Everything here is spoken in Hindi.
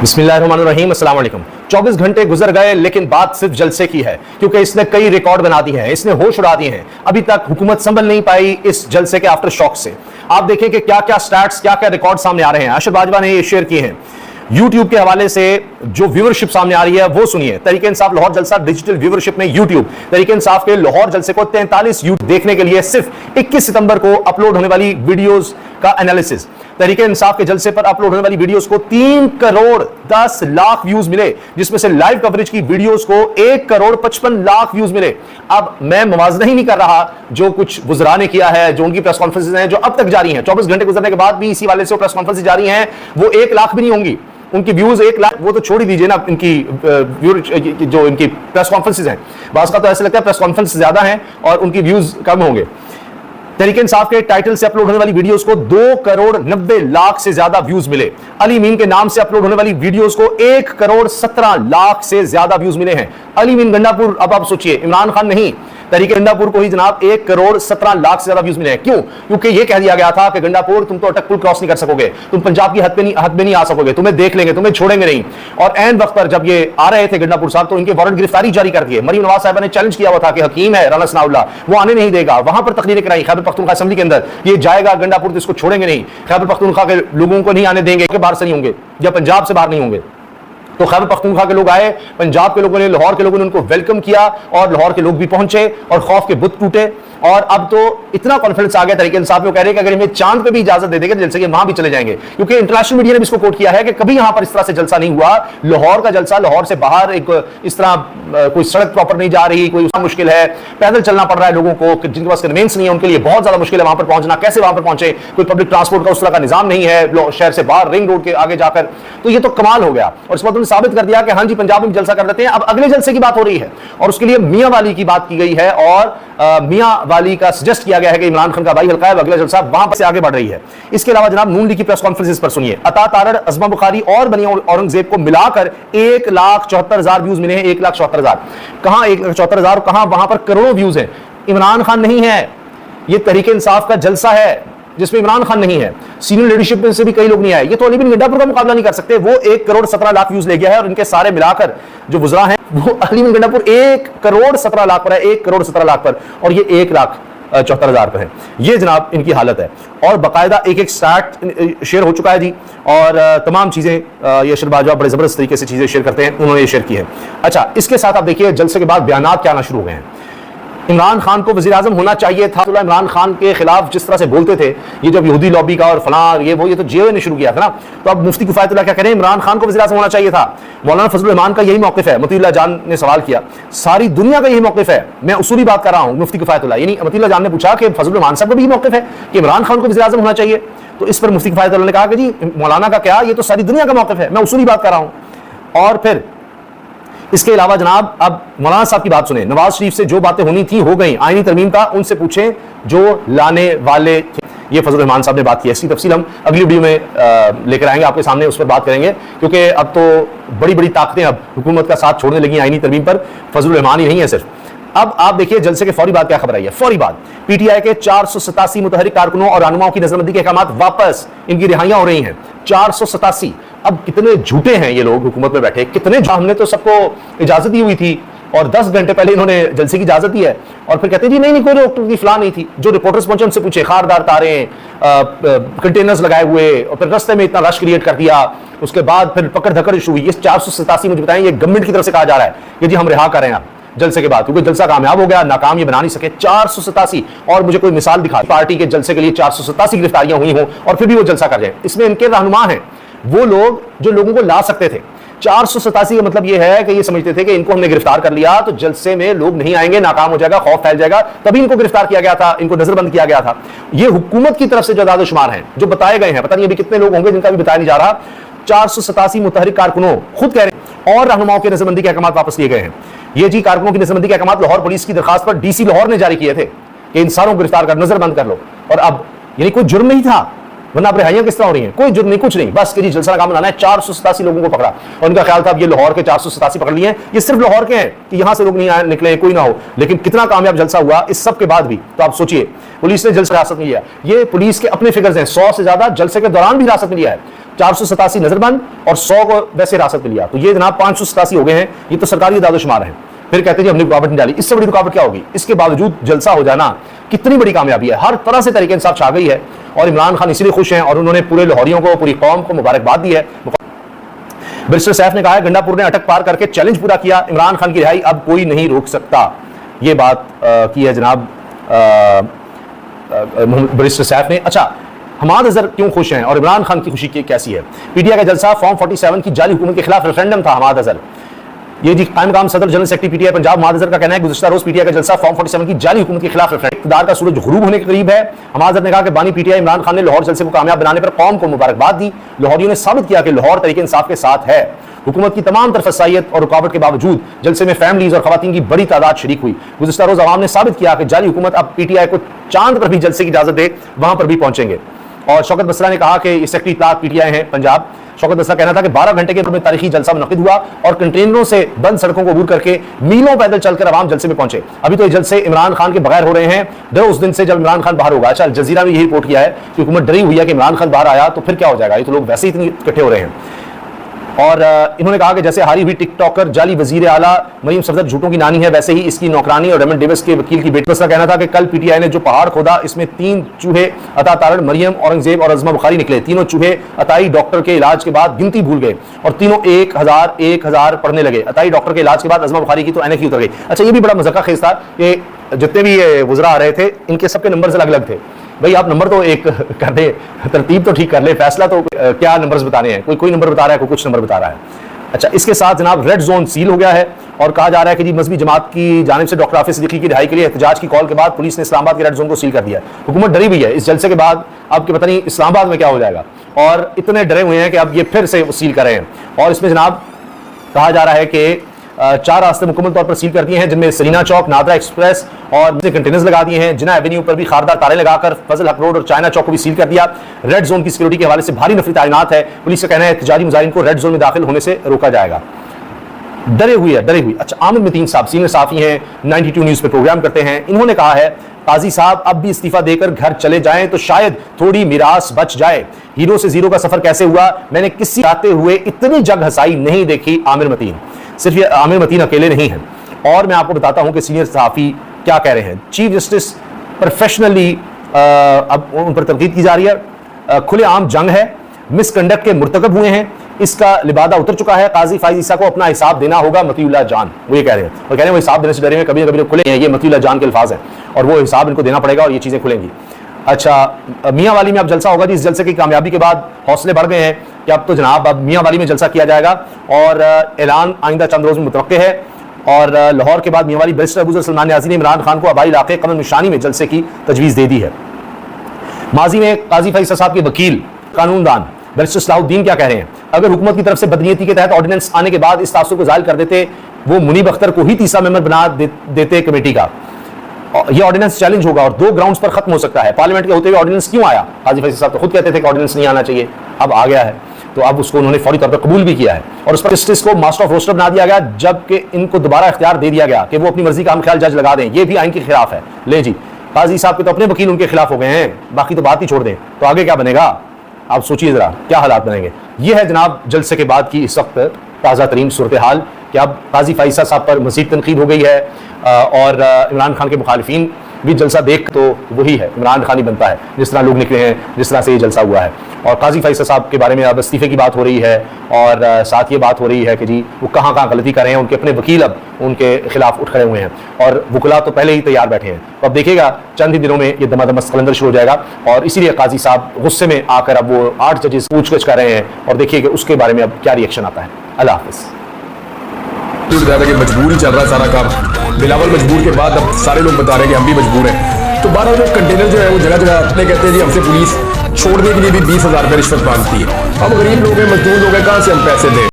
बिस्मिल्लाहिर्रहमानिर्रहीम, अस्सलाम वालेकुम। 24 घंटे गुजर गए लेकिन बात सिर्फ जलसे की है, क्योंकि इसने कई रिकॉर्ड बना दिए हैं, इसने होश उड़ा दिए हैं। अभी तक हुकूमत संभल नहीं पाई इस जलसे के आफ्टर शॉक से। आप देखें कि क्या क्या स्टैट्स, क्या क्या रिकॉर्ड सामने आ रहे हैं। अरशद बाजवा ने ये शेयर किए हैं यूट्यूब के हवाले से। जो व्यूअरशिप सामने आ रही है वो सुनिए। तरीके इंसाफ लाहौर जलसा डिजिटल व्यूअरशिप में यूट्यूब तरीके इंसाफ के लाहौर जलसे को 43 यूट्यूब देखने के लिए सिर्फ 21 सितंबर को अपलोड होने वाली वीडियोस का एनालिसिस। तरीके इंसाफ के जलसे पर अपलोड होने वाली वीडियोस को 3 करोड़ 10 लाख व्यूज मिले, जिसमें से लाइव कवरेज की वीडियोस को 1 करोड़ 55 लाख व्यूज मिले। अब मैं मुवाजना ही नहीं कर रहा जो कुछ गुजरा ने किया है, जो उनकी प्रेस कॉन्फ्रेंसेज हैं जो अब तक जारी हैं, 24 घंटे गुजरने के बाद भी इसी वाले से प्रेस कॉन्फ्रेंस जारी हैं, वो 1 लाख भी नहीं होंगी। उनकी व्यूज 1 लाख, वो तो छोड़ ही दीजिए ना, इनकी जो इनकी प्रेस कॉन्फ्रेंसेज हैं, बास का तो ऐसा लगता है प्रेस कॉन्फ्रेंस ज्यादा हैं और उनकी व्यूज कम होंगे। तरीके इंसाफ के टाइटल से अपलोड होने वाली वीडियोस को 2 करोड़ 90 लाख से ज्यादा व्यूज मिले। अली मीन के नाम से अपलोड होने वाली वीडियोस को 1 करोड़ 17 लाख से ज्यादा व्यूज मिले हैं। अली मीन गंडापुर, अब आप सोचिए, इमरान खान नहीं, तरीके गंडापुर को ही जनाब 1 करोड़ 17 लाख से ज्यादा व्यूज मिले हैं। क्यों? क्योंकि यह कह दिया गया था कि गंडापुर तुम तो अटक पुल क्रॉस नहीं कर सकोगे, तुम पंजाब की हद में नहीं आ सकोगे, तुम्हें देख लेंगे, तुम्हें छोड़ेंगे नहीं। और एन वक्त पर जब ये आ रहे थे गंडापुर साहब, तो इनके वारंट गिरफ्तारी जारी कर दिए। मरीम नवाज साहब ने चैलेंज किया हुआ था कि हकीम है राना सनाउल्लाह, वो आने नहीं देगा। वहां पर तकरीरें कराई खैबर पख्तूनख्वा असेंबली के अंदर, ये जाएगा गंडापुर तो इसको छोड़ेंगे नहीं, खैबर पख्तूनख्वा के लोगों को नहीं आने देंगे कि बाहर से नहीं होंगे या पंजाब से बाहर नहीं होंगे। तो खैबर पख्तूनख्वा के लोग आए, पंजाब के लोगों ने, लाहौर के लोगों ने उनको वेलकम किया और लाहौर के लोग भी पहुंचे और खौफ के बुत टूटे। और अब तो इतना कॉन्फिडेंस आ गया तरीके इंसाफ में, कह रहे हैं कि अगर हमें चांद पे भी इजाजत दे देंगे जलसे के, वहां भी चले जाएंगे। क्योंकि इंटरनेशनल मीडिया ने भी इसको कोट किया है कि कभी यहां पर इस तरह से जलसा नहीं हुआ। लाहौर का जलसा, लाहौर से बाहर एक इस तरह कोई सड़क प्रॉपर नहीं जा रही, कोई मुश्किल है, पैदल चलना पड़ रहा है लोगों को, जिनके पास कन्वेंस नहीं है उनके लिए बहुत ज्यादा मुश्किल है वहां पर पहुंचना। कैसे वहां पर पहुंचे? कोई पब्लिक ट्रांसपोर्ट का उस तरह का निजाम नहीं है शहर से बाहर, रिंग रोड के आगे जाकर। तो ये तो कमाल हो गया और इस बात उन्होंने साबित कर दिया कि हाँ जी, पंजाब में जलसा कर देते हैं। अब अगले जलसे की बात हो रही है और उसके लिए मियां वाली की बात की गई है और मियां वाली का सजेस्ट किया गया है कि इमरान खान का भाई हल्का है, अगला जलसा वहां से आगे बढ़ रही है। इसके अलावा जनाब नून लीग की प्रेस कॉन्फ्रेंस पर सुनिए। अता तारड़, अज़मा बुखारी और बनी औरंगजेब को मिलाकर 1,74,000 व्यूज मिले हैं। 1,74,000 कहां, 1,74,000 कहां, वहां पर करोड़ों व्यूज हैं। इमरान खान नहीं है, यह तरीके इंसाफ का जलसा है जिसमें इमरान खान नहीं है, सीनियर लीडरशिप में से भी कई लोग नहीं आए। ये तो अली बिन गंडापुर का मुकाबला नहीं कर सकते। वो 1 करोड़ 17 लाख व्यूज ले गया है और इनके सारे मिलाकर जो गुजरा है वो अली बिन गंडापुर 1 करोड़ 17 लाख पर है, 1 करोड़ 17 लाख पर, और ये 1,74,000 पर है। ये जनाब इनकी हालत है और बाकायदा एक स्टार्ट शेयर हो चुका है जी। और तमाम चीजें ये अरशद बाजवा बड़े जबरदस्त तरीके से चीजें शेयर करते हैं, उन्होंने ये शेयर की है। अच्छा, इसके साथ आप देखिए जलसे के बाद बयानात क्या आना शुरू हो गए हैं। इमरान खान को वज़ीर आज़म होना चाहिए था। इमरान खान के खिलाफ जिस तरह से बोलते थे, ये जब यहूदी लॉबी का और फलां ये वो, ये तो जेओ ने शुरू किया था ना। तो अब मुफ्ती किफ़ायतुल्लाह क्या करें, इमरान खान को वज़ीर आज़म होना चाहिए था। मौलाना फजलुर रहमान का यही मौक़िफ़ है। मतीउल्लाह जान ने सवाल किया, सारी दुनिया का यही मौक़िफ़ है। मैं उसूली बात कर रहा हूँ, मुफ्ती किफ़ायतुल्लाह यानी मतीउल्लाह जान ने पूछा कि फजलुर रहमान साहब का भी मौक़िफ़ है कि इमरान खान को वज़ीर आज़म होना चाहिए। तो इस पर मुफ्ती किफ़ायतुल्लाह ने कहा कि जी मौलाना का क्या, ये तो सारी दुनिया का मौक़िफ़ है, मैं उसूली बात कर रहा हूँ। और फिर इसके अलावा जनाब अब मौलाना साहब की बात सुने। नवाज शरीफ से जो बातें होनी थी हो गई, आईनी तरमीम का उनसे पूछें जो लाने वाले थे। ये फजल रहमान साहब ने बात की है। इसकी तफसील हम अगली वीडियो में लेकर आएंगे, आपके सामने उस पर बात करेंगे, क्योंकि अब तो बड़ी बड़ी ताकतें अब हुकूमत का साथ छोड़ने लगी आईनी तरमीम पर। फजल रहमान ही नहीं है सिर्फ। अब आप देखिए जलसे के फौरी बाद क्या खबर आई है। फौरी बाद पीटीआई के 487 मुतहरिक कारकुनों और रहनुमाओं की नजरबंदी के अहकामात वापस, इनकी रिहाइयां हो रही हैं। 487। अब कितने झूठे हैं ये लोग हुकूमत में बैठे, कितने, हमने तो सबको इजाजत दी हुई थी और 10 घंटे पहले इन्होंने जलसे की इजाजत दी है और फिर कहते हैं जी नहीं कोई रोक की फलां नहीं थी। जो रिपोर्टर्स पहुंचे उनसे पूछे, खारदार तारें, कंटेनर्स लगाए हुए, और फिर रास्ते में इतना रश क्रिएट कर दिया, उसके बाद फिर पकड़ धकड़ शुरू हुई। ये 487 मुझे बताएं, ये गवर्नमेंट की तरफ से कहा जा रहा है कि जी हम रिहा कर रहे हैं जलसे के बाद, क्योंकि जलसा कामयाब हो गया, नाकाम ये बना नहीं सके। 487, और मुझे कोई मिसाल दिखा पार्टी के जलसे के लिए 487 गिरफ्तारियां हुई हों और फिर भी वो जलसा कर जाए। इसमें इनके रहनुमा हैं वो लोग जो लोगों को ला सकते थे। 487 का मतलब ये है कि ये समझते थे कि इनको हमने गिरफ्तार कर लिया तो जलसे में लोग नहीं आएंगे, नाकाम हो जाएगा, खौफ फैल जाएगा, तभी इनको गिरफ्तार किया गया था, इनको नजरबंद किया गया था। ये हुकूमत की तरफ से जो आदाद शुमार हैं जो बताए गए हैं, पता नहीं अभी कितने लोग होंगे जिनका भी बताया नहीं जा रहा। 487 मुतहरिक कारकुनों खुद कह रहे हैं और रहनुमाओं के नजरबंदी के अहकाम वापस लिए गए हैं। ये जी कारकुनों की नजरबंदी के अहकाम लाहौर पुलिस की दरखास्त पर डीसी लाहौर ने जारी किए थे कि इन सारों को गिरफ्तार कर नजरबंद कर लो। और अब यानी कोई जुर्म नहीं था, वरना आप रिहाइयां किस तरह हो रही हैं, कोई जुर्म नहीं, कुछ नहीं, बस कि जी जलसा काम बनाना है। 487 लोगों को पकड़ा और उनका ख्याल था अब ये लाहौर के 487 पकड़ लिए हैं, ये सिर्फ लाहौर के हैं कि यहां से लोग नहीं निकले, कोई ना हो। लेकिन कितना कामयाब जलसा हुआ इस सब के बाद भी। तो आप सोचिए, पुलिस ने जलसा हिरासत में लिया, ये पुलिस के अपने फिगर्स हैं, 100 से ज्यादा जलसे के दौरान भी हिरासत में लिया है। 487 नजरबंद और 100 को वैसे हिरासत में लिया। तो ये जनाब 587 हो गए हैं। ये तो सरकारी दादोशुमार है। फिर कहते हैं जी हमने रुकावट नहीं डाली। इससे बड़ी रुकावट क्या होगी? इसके बावजूद जलसा हो जाना कितनी बड़ी कामयाबी है। हर तरह से तरीके इंसाफ छा गई है और इमरान खान इसलिए खुश हैं और उन्होंने पूरे लाहौरियों को, पूरी कौम को मुबारकबाद दी है। बैरिस्टर सैफ ने कहा है गंडापुर ने अटक पार करके चैलेंज पूरा किया, इमरान खान की रिहाई अब कोई नहीं रोक सकता। ये बात की है जनाब बैरिस्टर सैफ ने। अच्छा, हमाद अजहर क्यों खुश हैं और इमरान खान की खुशी कैसी है? पीटीआई का जलसा फॉर्म 47 की जाली हुकूमत के खिलाफ रेफरेंडम था। हमाद अजहर, ये जी कायम काम सदर general secretary PTI Punjab Hammad Azhar का कहना है गुज़िश्ता रोज पीटीआई का जलसा फॉर्म 47 की जाली हुकूमत के खिलाफ रेफरेंडम, इक़्तिदार का सूरज गुरूब होने के करीब है। हमाद अजहर ने कहा कि बानी पीटीआई इमरान खान ने लाहौर जलसे को कामयाब बनाने पर कौम को मुबारकबाद दी। लाहौरियों ने साबित किया कि लाहौर तरीके इंसाफ के साथ है। हुकूमत की तमाम तरफसाइयत और रुकावट के बावजूद जलसे में फैमिलीज और खवातीन की बड़ी तादाद शरीक हुई। गुज़िश्ता रोज अवाम ने साबित किया कि जाली हुकूमत अब पीटीआई को चांद पर भी जलसे की इजाजत दे, वहां पर भी पहुंचेंगे। और शौकत बसरा ने कहा कि ये सेक्रेटरी इत्तलात पीटीआई है पंजाब। शौकत बसरा कहना था कि 12 घंटे के में तारीखी जलसा मुनक़िद हुआ और कंटेनरों से बंद सड़कों को अबूर करके मीलों पैदल चलकर आवाम जलसे में पहुंचे। अभी तो ये जलसे इमरान खान के बगैर हो रहे हैं, डर उस दिन से जब इमरान खान बाहर होगा। अच्छा, अल जज़ीरा में यही रिपोर्ट किया है कि हुकूमत डरी हुई है कि इमरान खान बाहर आया तो फिर क्या हो जाएगा, ये तो लोग वैसे ही इतने इकट्ठे हो रहे हैं। और इन्होंने कहा कि जैसे हारी हुई टिकटॉकर जाली वजीर आला मरीम सफदर झूठों की नानी है, वैसे ही इसकी नौकरानी और रेमंड डेविस के वकील की बेटी। बसरा कहना था कि कल पीटीआई ने जो पहाड़ खोदा इसमें 3 चूहे अता तारण, मरियम, औरंगजेब और अजमा बुखारी निकले। तीनों चूहे अताई डॉक्टर के इलाज के बाद गिनती भूल गए और तीनों 1000 पढ़ने लगे। अताई डॉक्टर के इलाज के बाद अजमा बुखारी की तो ऐनक ही उतर गई। अच्छा, ये भी बड़ा मज़ाक़ा खेज था कि जितने भी ये वज़रा आ रहे थे इनके सबके नंबर अलग अलग थे। भाई आप नंबर तो एक कर दे, तरतीब तो ठीक कर ले, फैसला तो क्या नंबर्स बताने हैं, कोई नंबर बता रहा है, कोई कुछ नंबर बता रहा है। अच्छा, इसके साथ जनाब रेड जोन सील हो गया है और कहा जा रहा है कि जी मजहबी जमात की जानिब से डॉक्टर हाफिज सिद्दीकी की रिहाई के लिए एहतजाज की कॉल के बाद पुलिस ने इस्लामाबाद के रेड जोन को सील कर दिया है। हुकूमत डरी हुई है इस जलसे के बाद, अब कि पता नहीं इस्लामाबाद में क्या हो जाएगा, और इतने डरे हुए हैं कि अब ये फिर से सील कर रहे हैं। और इसमें जनाब कहा जा रहा है कि 4 रास्ते मुकम्मल तौर पर सील कर दिए हैं, जिनमें सलीना चौक, नादरा एक्सप्रेस और कंटेनर्स लगा दिए हैं। जिना एवेन्यू पर भी खारदार तारे लगाकर फजल हक रोड और चाइना चौक को भी सील कर दिया। रेड जोन की सिक्योरिटी के हवाले से भारी नफरी तैनात है। पुलिस का कहना है एहतजाजी मुजाहिरीन को रेड जोन में दाखिल होने से रोका जाएगा। डरे हुई। अच्छा, आमिर मतीन साहब सीनियर साफी हैं, 92 न्यूज़ पे प्रोग्राम करते हैं। इन्होंने कहा है काजी साहब अब भी इस्तीफा देकर घर चले जाएं तो शायद थोड़ी मिरास बच जाए। हीरो से जीरो का सफर कैसे हुआ, मैंने किसी आते हुए इतनी जग हसाई नहीं देखी। आमिर मतीन, सिर्फ ये आमिर मतीन अकेले नहीं हैं, और मैं आपको बताता हूं कि सीनियर सहाफ़ी क्या कह रहे हैं। चीफ जस्टिस प्रोफेशनली अब उन पर तनकीद की जा रही है। खुलेआम जंग है, मिसकंडक्ट के मुर्तकब हुए हैं, इसका लिबादा उतर चुका है। काजी फाइज ईसा को अपना हिसाब देना होगा। मतीउल्लाह जान वो ये कह रहे हैं, और कह रहे हैं वो हिसाब देने से डरे हुए, कभी ना कभी खुले हैं। ये मतीउल्लाह जान के अल्फाज हैं और वो हिसाब इनको देना पड़ेगा और ये चीज़ें खुलेंगी। अच्छा, मियाँ वाली में अब जलसा होगा जी। इस जलसे की कामयाबी के बाद हौसले बढ़ गए हैं कि अब तो जनाब अब मियाँ वाली में जलसा किया जाएगा और ऐलान आइंदा चंद रोज में मुतवक्के है। और लाहौर के बाद मियाँ वाली बैरिस्टर अबू सलमान न्याज़ी ने इमरान खान को आबाई इलाके कमर निशानी में जलसे की तजवीज़ दे दी है। माजी में काजी फैसल साहब के वकील कानूनदान बैरिस्टर सलाहुद्दीन क्या कह रहे हैं? अगर हुकूमत की तरफ से बदनीयती के तहत ऑर्डिनेंस आने के बाद इस तासुर को जाहिर कर देते, वो मुनीब अख्तर को ही तीसरा मेंबर बना देते कमेटी का, ये ऑर्डिनेंस चैलेंज होगा और 2 ग्राउंड्स पर खत्म हो सकता है। पार्लियामेंट के होते हुए ऑर्डिनेंस क्यों आया? काजी फैसल साहब तो खुद कहते थे कि ऑर्डिनेंस नहीं आना चाहिए, अब आ गया है तो अब उसको उन्होंने फौरी तौर पर कबूल भी किया है और उस पर जस्टिस को मास्टर ऑफ रोस्टर बना दिया गया, जबकि इनको दोबारा इख्तियार दे दिया गया कि वो अपनी मर्जी का हम ख्याल जज लगा दें। ये भी आइन के खिलाफ है। ले जी, काजी साहब के तो अपने वकील उनके खिलाफ हो गए हैं, बाकी तो बात ही छोड़ दें, तो आगे क्या बनेगा आप सोचिए जरा, क्या हालात बनेंगे। यह है जनाब जलसे के बाद की इस वक्त ताज़ा तरीन सूरत हाल कि अब काजी फैसल साहब पर मज़ीद तनकीद हो गई है और इमरान खान के मुखालिफिन भी जलसा देख तो वही है, इमरान खान ही बनता है जिस तरह लोग निकले हैं, जिस तरह से ये जलसा हुआ है। और काजी फैसल साहब के बारे में अब इस्तीफे की बात हो रही है और साथ ये बात हो रही है कि जी वो कहाँ कहाँ गलती कर रहे हैं। उनके अपने वकील अब उनके खिलाफ उठ खड़े हुए हैं और वकला तो पहले ही तैयार बैठे हैं। तो अब देखिएगा चंद ही दिनों में ये दमादम कलंदर शुरू हो जाएगा और इसीलिए काजी साहब गुस्से में आकर अब वो 8 जजेस पूछगछ कर रहे हैं और देखिए कि उसके बारे में अब क्या रिएक्शन आता है। अल्लाह हाफिज़। कि मजबूर ही चल रहा है सारा काम। बिलावल मजबूर के बाद अब सारे लोग बता रहे हैं कि हम भी मजबूर हैं। तो 12 लोग कंटेनर जो है वो जगह जगह अपने कहते हैं जी हमसे पुलिस छोड़ने के लिए भी 20,000 रुपये रिश्वत मांगती है। हम गरीब लोग हैं, मजदूर लोग हैं, कहाँ से हम पैसे दें।